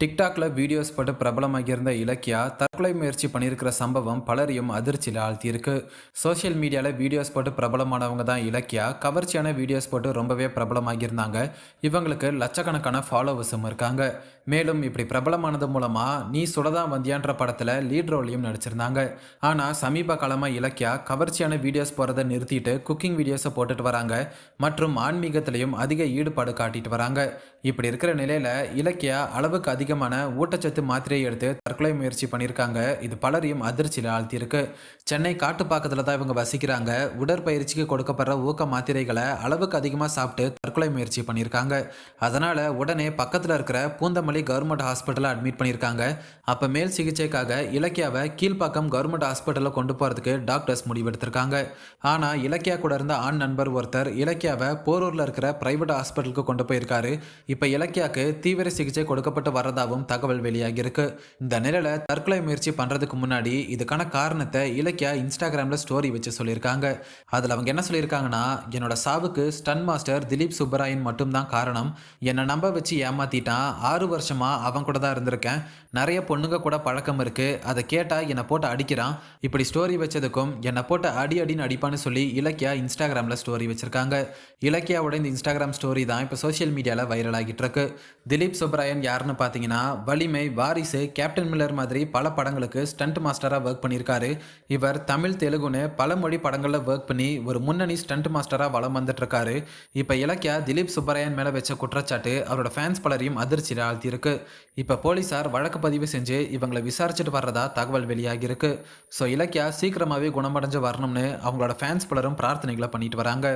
டிக்டாக்ல வீடியோஸ் போட்டு பிரபலமாகியிருந்த இலக்கியா தற்கொலை முயற்சி பண்ணியிருக்கிற சம்பவம் பலரையும் அதிர்ச்சியில் ஆழ்த்தியிருக்கு. சோஷியல் மீடியாவில் வீடியோஸ் போட்டு பிரபலமானவங்க தான் இலக்கியா. கவர்ச்சியான வீடியோஸ் போட்டு ரொம்பவே பிரபலமாகியிருந்தாங்க. இவங்களுக்கு லட்சக்கணக்கான ஃபாலோவர்ஸும் இருக்காங்க. மேலும் இப்படி பிரபலமானது மூலமா நீ சுடதான் வந்தியான்ற படத்தில் லீட் ரோலையும் நடிச்சிருந்தாங்க. ஆனால் சமீப காலமாக இலக்கியா கவர்ச்சியான வீடியோஸ் போகிறத நிறுத்திட்டு குக்கிங் வீடியோஸை போட்டுட்டு வராங்க மற்றும் ஆன்மீகத்திலையும் அதிக ஈடுபாடு காட்டிட்டு வராங்க. இப்படி இருக்கிற நிலையில இலக்கியா அளவுக்கு அதிகமான ஊட்டச்சத்து மாத்திரையை எடுத்து தற்கொலை முயற்சி பண்ணியிருக்காங்க. இது பலரையும் அதிர்ச்சியில் ஆழ்த்தியிருக்கு. சென்னை காட்டுப்பாக்கத்தில் தான் இவங்க வசிக்கிறாங்க. உடற்பயிற்சிக்கு கொடுக்கப்படுற ஊக்க மாத்திரைகளை அளவுக்கு அதிகமாக சாப்பிட்டு தற்கொலை முயற்சி பண்ணியிருக்காங்க. அதனால உடனே பக்கத்தில் இருக்கிற பூந்தமல்லி கவர்மெண்ட் ஹாஸ்பிட்டலில் அட்மிட் பண்ணியிருக்காங்க. அப்போ மேல் சிகிச்சைக்காக இலக்கியாவை கீழ்ப்பாக்கம் கவர்மெண்ட் ஹாஸ்பிட்டலில் கொண்டு போகிறதுக்கு டாக்டர்ஸ் முடிவெடுத்திருக்காங்க. ஆனால் இலக்கியா கூட இருந்த ஆண் நண்பர் ஒருத்தர் இலக்கியாவை போரூரில் இருக்கிற பிரைவேட் ஹாஸ்பிட்டலுக்கு கொண்டு போயிருக்காரு. இப்போ இலக்கியாக்கு தீவிர சிகிச்சை கொடுக்கப்பட்டு வரதாகவும் தகவல் வெளியாகியிருக்கு. இந்த நிலையில தற்கொலை முயற்சி பண்றதுக்கு முன்னாடி இதுக்கான காரணத்தை இலக்கியா இன்ஸ்டாகிராம்ல ஸ்டோரி வச்சு சொல்லியிருக்காங்க. அதுல அவங்க என்ன சொல்லியிருக்காங்கன்னா, என்னோட சாவுக்கு ஸ்டன் மாஸ்டர் திலீப் சுப்பராயன் மட்டும்தான் காரணம். என்னை நம்ப வச்சு ஏமாத்திட்டான். 6 வருஷமா அவன் கூட தான் இருந்திருக்கேன். நிறைய பொண்ணுங்க கூட பழக்கம் இருக்கு. அதை கேட்டா என்னை போட்டு அடிக்கிறான். இப்படி ஸ்டோரி வச்சதுக்கும் என்னை போட்டு அடின்னு அடிப்பான்னு சொல்லி இலக்கியா இன்ஸ்டாகிராம்ல ஸ்டோரி வச்சிருக்காங்க. இலக்கியாவோட இந்த இன்ஸ்டாகிராம் ஸ்டோரி தான் இப்போ சோஷியல் மீடியாவில் வைரல் ஆகிட்டு இருக்கு. திலீப் சுப்பராயன் யாருன்னு பார்த்தீங்கன்னா, வலிமை, வாரிசு, கேப்டன் மில்லர் மாதிரி பல படங்களுக்கு ஸ்டண்ட் மாஸ்டராக ஒர்க் பண்ணியிருக்காரு. இவர் தமிழ், தெலுங்குன்னு பல மொழி படங்களில் ஒர்க் பண்ணி ஒரு முன்னணி ஸ்டண்ட் மாஸ்டராக வலம் வந்துட்டு இருக்காரு. இப்போ இலக்கியா திலீப் சுப்பராயன் மேலே வச்ச குற்றச்சாட்டு அவரோட ஃபேன்ஸ் பலரையும் அதிர்ச்சியில் ஆழ்த்தியிருக்கு. இப்போ போலீசார் வழக்கு பதிவு செஞ்சு இவங்களை விசாரிச்சுட்டு வர்றதா தகவல் வெளியாகியிருக்கு. ஸோ இலக்கியா சீக்கிரமாகவே குணமடைஞ்சு வரணும்னு அவங்களோட ஃபேன்ஸ் பலரும் பிரார்த்தனைகளை பண்ணிட்டு வராங்க.